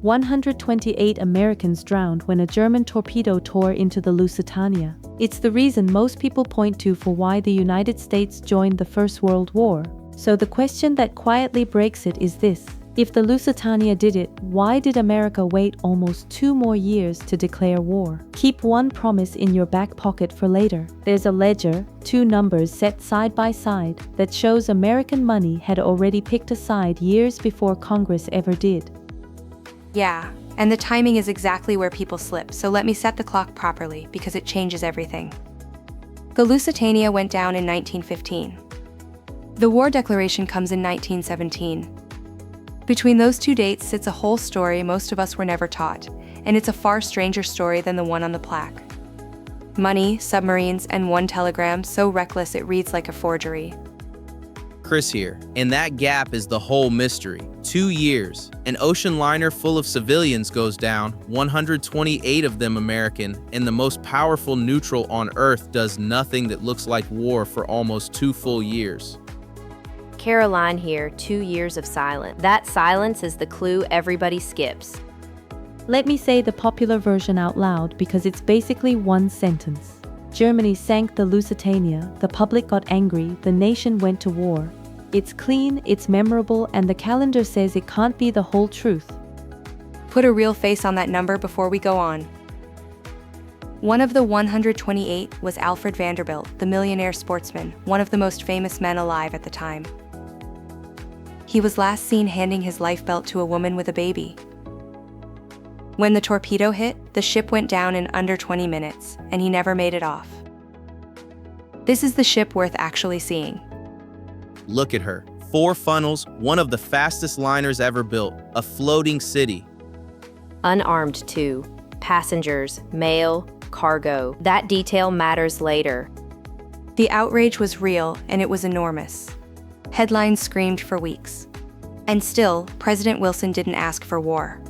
128 Americans drowned when a German torpedo tore into the Lusitania. It's the reason most people point to for why the United States joined the First World War. So the question that quietly breaks it is this: if the Lusitania did it, why did America wait almost 2 more years to declare war? Keep one promise in your back pocket for later. There's a ledger, 2 numbers set side by side, that shows American money had already picked a side years before Congress ever did. Yeah, and the timing is exactly where people slip, so let me set the clock properly because it changes everything. The Lusitania went down in 1915. The war declaration comes in 1917. Between those 2 dates sits a whole story most of us were never taught, and it's a far stranger story than the one on the plaque. Money, submarines, and 1 telegram so reckless it reads like a forgery. Chris here, and that gap is the whole mystery. 2 years, an ocean liner full of civilians goes down, 128 of them American, and the most powerful neutral on Earth does nothing that looks like war for almost 2 full years. Caroline here, 2 years of silence. That silence is the clue everybody skips. Let me say the popular version out loud because it's basically one sentence. Germany sank the Lusitania, the public got angry, the nation went to war. It's clean, it's memorable, and the calendar says it can't be the whole truth. Put a real face on that number before we go on. One of the 128 was Alfred Vanderbilt, the millionaire sportsman, one of the most famous men alive at the time. He was last seen handing his life belt to a woman with a baby. When the torpedo hit, the ship went down in under 20 minutes, and he never made it off. This is the ship worth actually seeing. Look at her. 4 funnels, one of the fastest liners ever built, a floating city. Unarmed too. Passengers, mail, cargo. That detail matters later. The outrage was real, and it was enormous. Headlines screamed for weeks. And still, President Wilson didn't ask for war.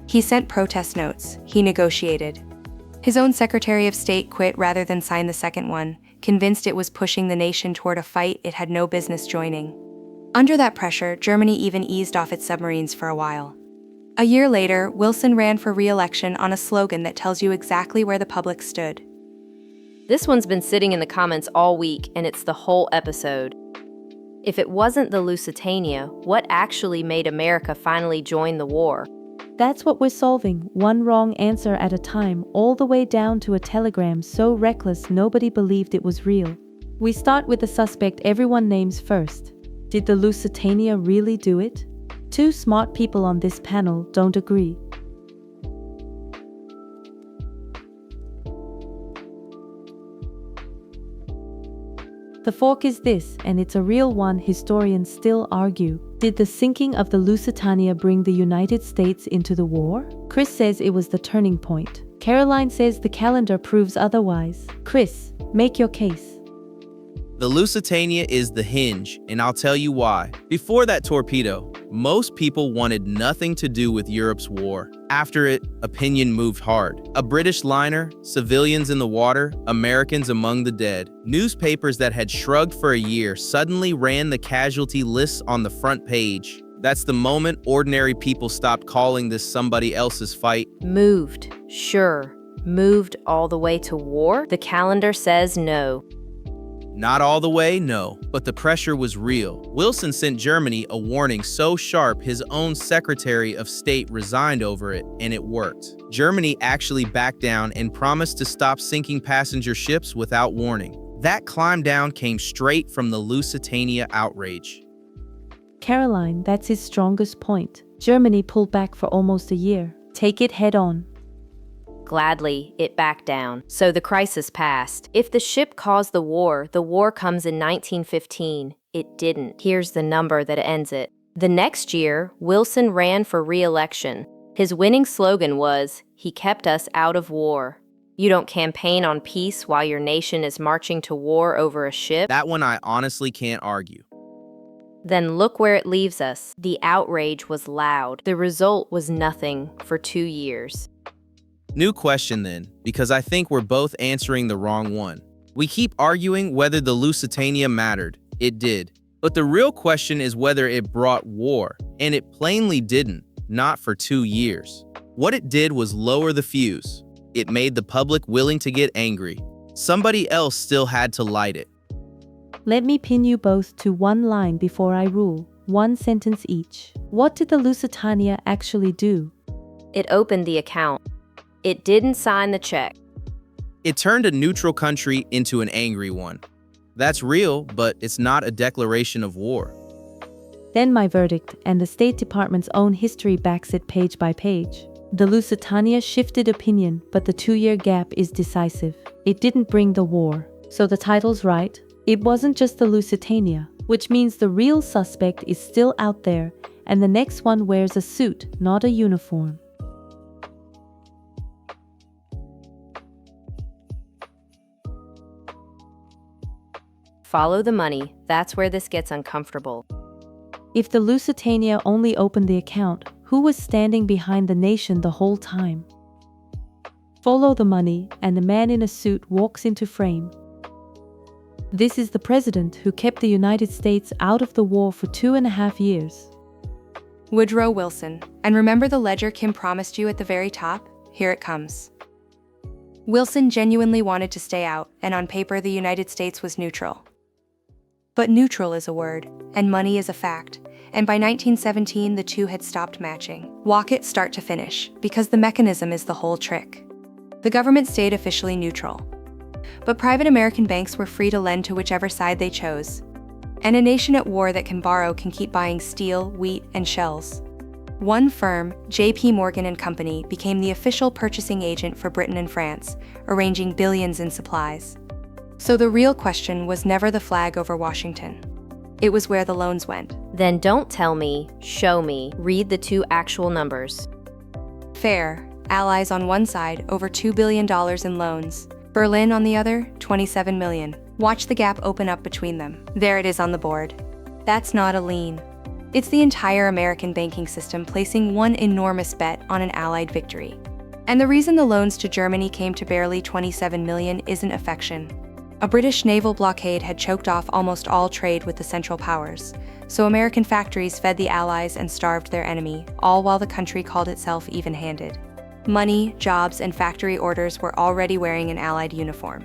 He sent protest notes. He negotiated. His own Secretary of State quit rather than sign the second one, convinced it was pushing the nation toward a fight it had no business joining. Under that pressure, Germany even eased off its submarines for a while. A year later, Wilson ran for re-election on a slogan that tells you exactly where the public stood. This one's been sitting in the comments all week, and it's the whole episode. If it wasn't the Lusitania, what actually made America finally join the war? That's what we're solving, one wrong answer at a time, all the way down to a telegram so reckless nobody believed it was real. We start with the suspect everyone names first. Did the Lusitania really do it? 2 smart people on this panel don't agree. The fork is this, and it's a real one. Historians still argue. Did the sinking of the Lusitania bring the United States into the war? Chris says it was the turning point. Caroline says the calendar proves otherwise. Chris, make your case. The Lusitania is the hinge, and I'll tell you why. Before that torpedo, most people wanted nothing to do with Europe's war. After it, opinion moved hard. A British liner, civilians in the water, Americans among the dead. Newspapers that had shrugged for a year suddenly ran the casualty lists on the front page. That's the moment ordinary people stopped calling this somebody else's fight. Moved, sure. Moved all the way to war? The calendar says no. Not all the way, no, but the pressure was real. Wilson sent Germany a warning so sharp his own Secretary of State resigned over it, and it worked. Germany actually backed down and promised to stop sinking passenger ships without warning. That climb down came straight from the Lusitania outrage. Caroline, that's his strongest point. Germany pulled back for almost a year. Take it head on. Gladly, it backed down. So the crisis passed. If the ship caused the war comes in 1915. It didn't. Here's the number that ends it. The next year, Wilson ran for re-election. His winning slogan was, "He kept us out of war." You don't campaign on peace while your nation is marching to war over a ship? That one I honestly can't argue. Then look where it leaves us. The outrage was loud. The result was nothing for 2 years. New question then, because I think we're both answering the wrong one. We keep arguing whether the Lusitania mattered. It did. But the real question is whether it brought war, and it plainly didn't. not for 2 years. What it did was lower the fuse. It made the public willing to get angry. Somebody else still had to light it. Let me pin you both to one line before I rule, one sentence each. What did the Lusitania actually do? It opened the account. It didn't sign the check. It turned a neutral country into an angry one. That's real, but it's not a declaration of war. Then my verdict, and the State Department's own history backs it page by page. The Lusitania shifted opinion, but the 2-year gap is decisive. It didn't bring the war. So the title's right. It wasn't just the Lusitania, which means the real suspect is still out there, and the next one wears a suit, not a uniform. Follow the money. That's where this gets uncomfortable. If the Lusitania only opened the account, who was standing behind the nation the whole time? Follow the money, and a man in a suit walks into frame. This is the president who kept the United States out of the war for 2.5 years. Woodrow Wilson. And remember the ledger Kim promised you at the very top? Here it comes. Wilson genuinely wanted to stay out, and on paper the United States was neutral. But neutral is a word, and money is a fact, and by 1917 the two had stopped matching. Walk it start to finish, because the mechanism is the whole trick. The government stayed officially neutral, but private American banks were free to lend to whichever side they chose. And a nation at war that can borrow can keep buying steel, wheat, and shells. One firm, J.P. Morgan & Company, became the official purchasing agent for Britain and France, arranging billions in supplies. So the real question was never the flag over Washington. It was where the loans went. Then don't tell me, show me, read the 2 actual numbers. Fair, Allies on one side, over $2 billion in loans. Berlin on the other, $27 million. Watch the gap open up between them. There it is on the board. That's not a lien. It's the entire American banking system placing one enormous bet on an Allied victory. And the reason the loans to Germany came to barely $27 million isn't affection. A British naval blockade had choked off almost all trade with the Central Powers, so American factories fed the Allies and starved their enemy, all while the country called itself even-handed. Money, jobs, and factory orders were already wearing an Allied uniform.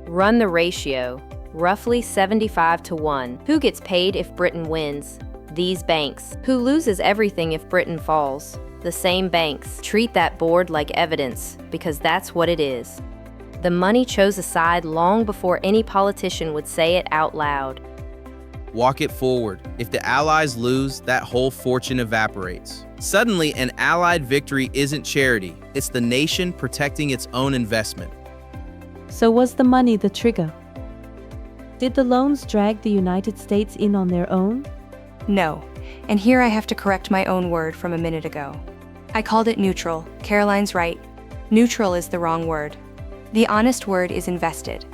Run the ratio. Roughly 75-1. Who gets paid if Britain wins? These banks. Who loses everything if Britain falls? The same banks. Treat that board like evidence, because that's what it is. The money chose a side long before any politician would say it out loud. Walk it forward. If the Allies lose, that whole fortune evaporates. Suddenly, an Allied victory isn't charity. It's the nation protecting its own investment. So was the money the trigger? Did the loans drag the United States in on their own? No, and here I have to correct my own word from a minute ago. I called it neutral. Caroline's right. Neutral is the wrong word. The honest word is invested.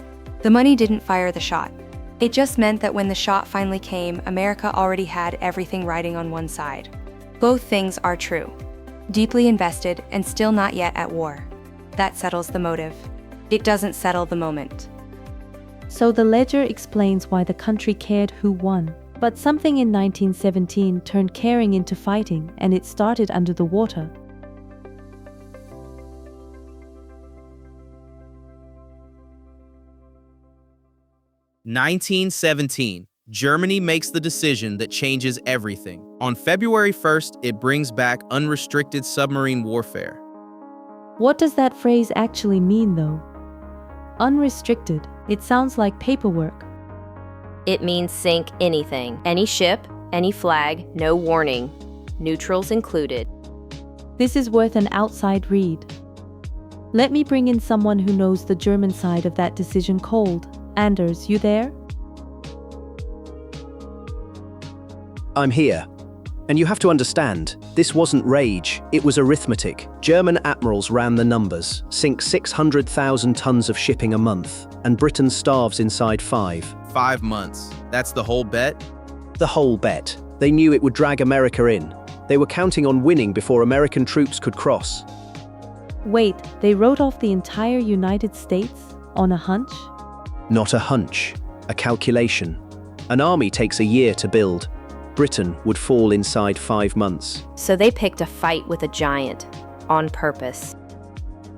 The money didn't fire the shot. It just meant that when the shot finally came, America already had everything riding on one side. Both things are true. Deeply invested and still not yet at war. That settles the motive. It doesn't settle the moment. So the ledger explains why the country cared who won. But something in 1917 turned caring into fighting, and it started under the water. (1917). Germany makes the decision that changes everything. On February 1st, it brings back unrestricted submarine warfare. What does that phrase actually mean, though? Unrestricted. It sounds like paperwork. It means sink anything. Any ship, any flag, no warning. Neutrals included. This is worth an outside read. Let me bring in someone who knows the German side of that decision cold. Anders, you there? I'm here. And you have to understand, this wasn't rage, it was arithmetic. German admirals ran the numbers, sink 600,000 tons of shipping a month, and Britain starves inside 5 months. That's the whole bet? The whole bet. They knew it would drag America in. They were counting on winning before American troops could cross. Wait, they wrote off the entire United States on a hunch? Not a hunch, a calculation. An army takes a year to build. Britain would fall inside 5 months. So they picked a fight with a giant, on purpose.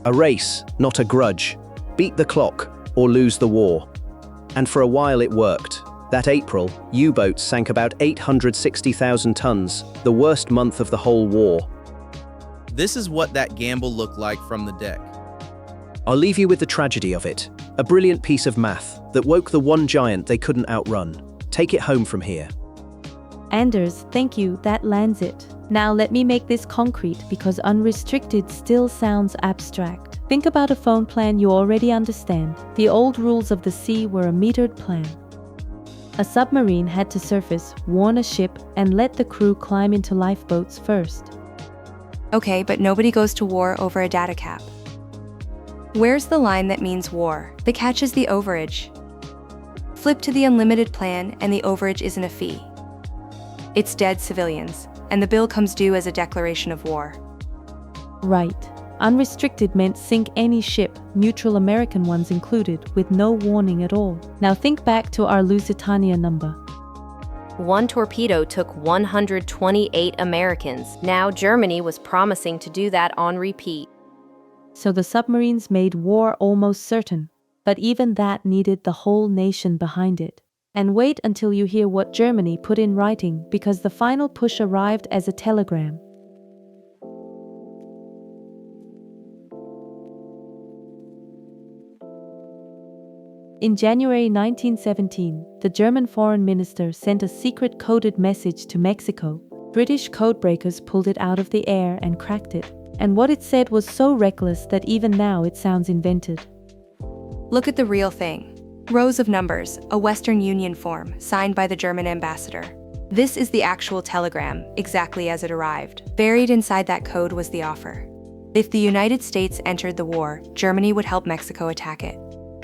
A race, not a grudge. Beat the clock or lose the war. And for a while it worked. That April, U-boats sank about 860,000 tons, the worst month of the whole war. This is what that gamble looked like from the deck. I'll leave you with the tragedy of it. A brilliant piece of math that woke the one giant they couldn't outrun. Take it home from here. Anders, thank you, that lands it. Now let me make this concrete because unrestricted still sounds abstract. Think about a phone plan you already understand. The old rules of the sea were a metered plan. A submarine had to surface, warn a ship, and let the crew climb into lifeboats first. Okay, but nobody goes to war over a data cap. Where's the line that means war? The catch is the overage. Flip to the unlimited plan and the overage isn't a fee. It's dead civilians, and the bill comes due as a declaration of war. Right. Unrestricted meant sink any ship, neutral American ones included, with no warning at all. Now think back to our Lusitania number. One torpedo took 128 Americans. Now Germany was promising to do that on repeat. So the submarines made war almost certain, but even that needed the whole nation behind it. And wait until you hear what Germany put in writing, because the final push arrived as a telegram. In January 1917, the German foreign minister sent a secret coded message to Mexico. British codebreakers pulled it out of the air and cracked it. And what it said was so reckless that even now it sounds invented. Look at the real thing. Rows of numbers, a Western Union form, signed by the German ambassador. This is the actual telegram, exactly as it arrived. Buried inside that code was the offer. If the United States entered the war, Germany would help Mexico attack it.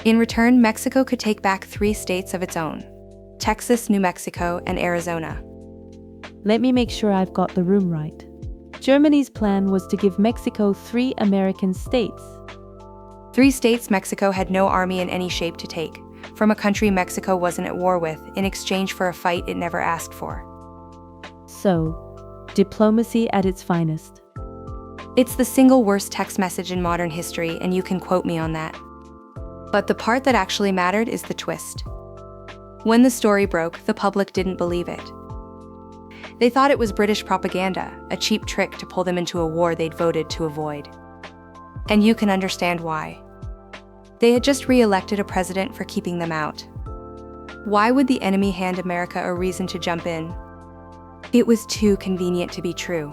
In return, Mexico could take back 3 states of its own: Texas, New Mexico, and Arizona. Let me make sure I've got the room right. Germany's plan was to give Mexico 3 American states. 3 states Mexico had no army in any shape to take, from a country Mexico wasn't at war with, in exchange for a fight it never asked for. So, diplomacy at its finest. It's the single worst text message in modern history, and you can quote me on that. But the part that actually mattered is the twist. When the story broke, the public didn't believe it. They thought it was British propaganda, a cheap trick to pull them into a war they'd voted to avoid. And you can understand why. They had just re-elected a president for keeping them out. Why would the enemy hand America a reason to jump in? It was too convenient to be true.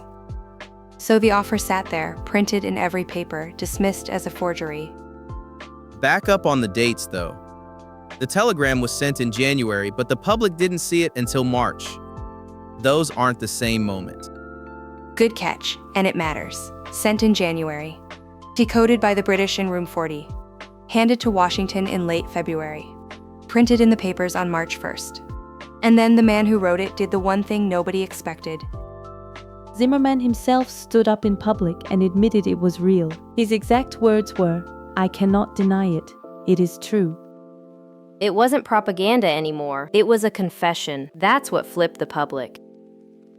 So the offer sat there, printed in every paper, dismissed as a forgery. Back up on the dates, though. The telegram was sent in January, but the public didn't see it until March. Those aren't the same moment. Good catch, and it matters. Sent in January. Decoded by the British in Room 40. Handed to Washington in late February. Printed in the papers on March 1st. And then the man who wrote it did the one thing nobody expected. Zimmerman himself stood up in public and admitted it was real. His exact words were, "I cannot deny it. It is true." It wasn't propaganda anymore. It was a confession. That's what flipped the public.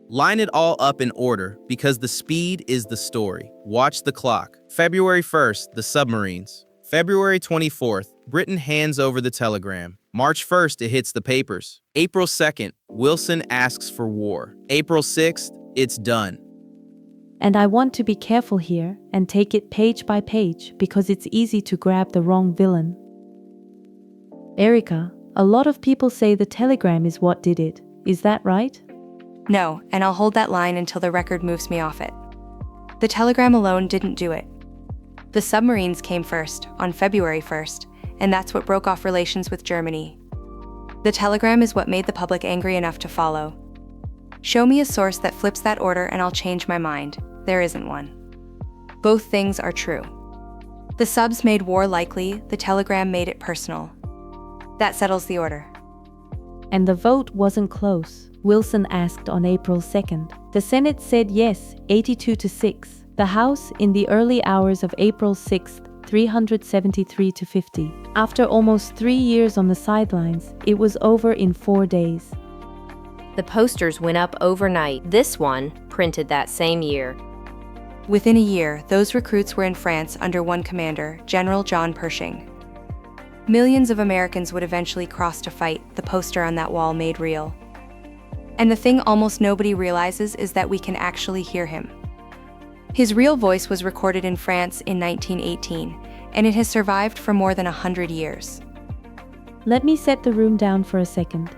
Line it all up in order, because the speed is the story. Watch the clock. February 1st, the submarines. February 24th, Britain hands over the telegram. March 1st, it hits the papers. April 2nd, Wilson asks for war. April 6th, it's done. And I want to be careful here and take it page by page because it's easy to grab the wrong villain. Erica, a lot of people say the telegram is what did it. Is that right? No, and I'll hold that line until the record moves me off it. The telegram alone didn't do it. The submarines came first, on February 1st, and that's what broke off relations with Germany. The telegram is what made the public angry enough to follow. Show me a source that flips that order and I'll change my mind. There isn't one. Both things are true. The subs made war likely, the telegram made it personal. That settles the order. And the vote wasn't close. Wilson asked on April 2nd. The Senate said yes, 82-6. The House, in the early hours of April 6th, 373-50. After almost 3 years on the sidelines, it was over in 4 days. The posters went up overnight. This one, printed that same year. Within a year, those recruits were in France under one commander, General John Pershing. Millions of Americans would eventually cross to fight, the poster on that wall made real. And the thing almost nobody realizes is that we can actually hear him. His real voice was recorded in France in 1918, and it has survived for more than 100 years. Let me set the room down for a second.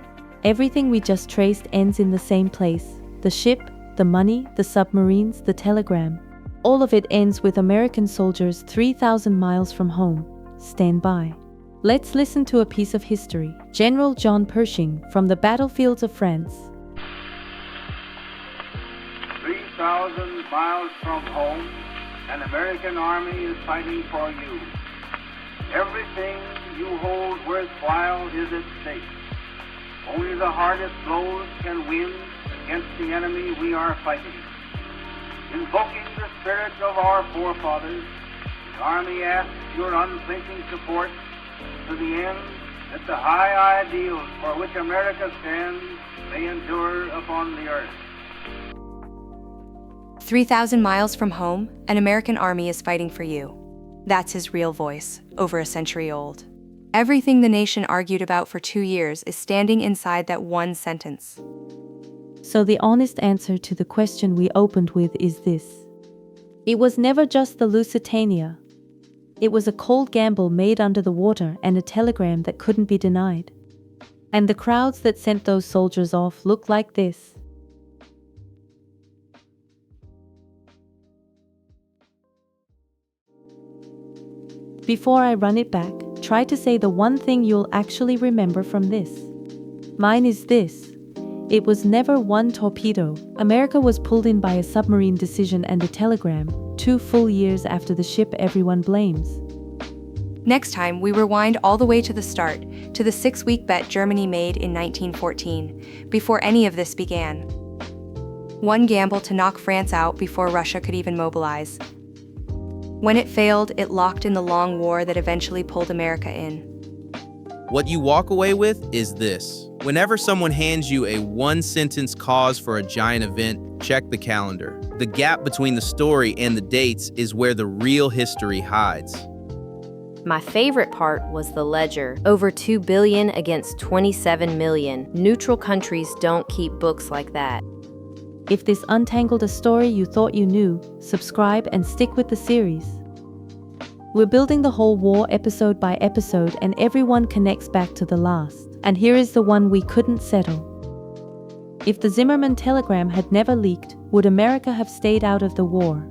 Everything we just traced ends in the same place. The ship, the money, the submarines, the telegram. All of it ends with American soldiers 3,000 miles from home. Stand by. Let's listen to a piece of history. General John Pershing from the battlefields of France. 3,000 miles from home, an American army is fighting for you. Everything you hold worthwhile is at stake. Only the hardest blows can win against the enemy we are fighting. Invoking the spirit of our forefathers, the Army asks your unthinking support to the end that the high ideals for which America stands may endure upon the earth. 3,000 miles from home, an American army is fighting for you. That's his real voice, over a century old. Everything the nation argued about for 2 years is standing inside that one sentence. So the honest answer to the question we opened with is this. It was never just the Lusitania. It was a cold gamble made under the water and a telegram that couldn't be denied. And the crowds that sent those soldiers off looked like this. Before I run it back, try to say the one thing you'll actually remember from this. Mine is this. It was never one torpedo. America was pulled in by a submarine decision and a telegram, 2 full years after the ship everyone blames. Next time, we rewind all the way to the start, to the 6-week bet Germany made in 1914, before any of this began. One gamble to knock France out before Russia could even mobilize. When it failed, it locked in the long war that eventually pulled America in. What you walk away with is this. Whenever someone hands you a one-sentence cause for a giant event, check the calendar. The gap between the story and the dates is where the real history hides. My favorite part was the ledger. Over 2 billion against 27 million. Neutral countries don't keep books like that. If this untangled a story you thought you knew, subscribe and stick with the series. We're building the whole war episode by episode and everyone connects back to the last. And here is the one we couldn't settle. If the Zimmerman telegram had never leaked, would America have stayed out of the war?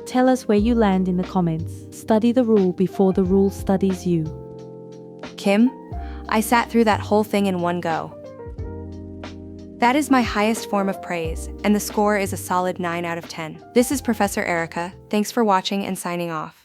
Tell us where you land in the comments. Study the rule before the rule studies you. Kim, I sat through that whole thing in one go. That is my highest form of praise, and the score is a solid 9 out of 10. This is Professor Erica. Thanks for watching and signing off.